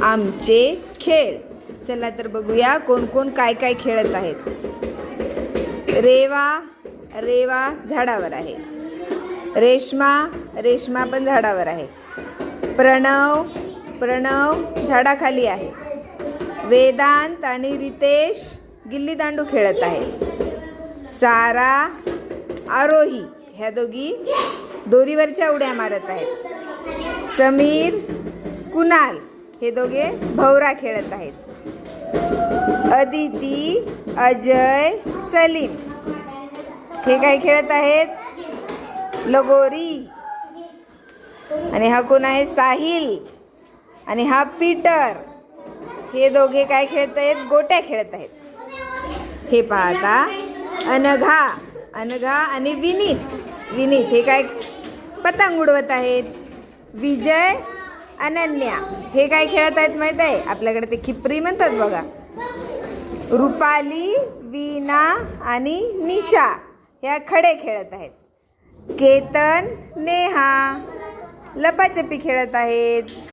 आमचे खेळ. चला तर बघूया कोण कोण काय काय खेळत आहेत. रेवा रेवा झाडावर आहे. रेश्मा पण झाडावर आहे. प्रणव झाडाखाली आहे. वेदांत आणि रितेश गिल्ली दांडू खेळत आहेत. सारा आरोही ह्या दोघी दोरीवरच्या उड्या मारत आहेत. समीर कुणाल हे दोघे भवरा खेळत आहेत. अदिती अजय सलीम हे काय खेळत आहेत? लगोरी. आणि हा कोण आहे? साहिल. आणि हा पीटर. हे दोघे काय खेळत आहेत? गोट्या खेळत आहेत. हे पाहता अनघा आणि विनीत हे काय पतंग उडवत आहेत. विजय अनन्या हे काय खेळत आहेत माहीत आहे? आपल्याकडे ते खिपरी म्हणतात बघा. रुपाली वीणा आणि निशा ह्या खडे खेळत आहेत. केतन नेहा लपाछपी खेळत आहेत.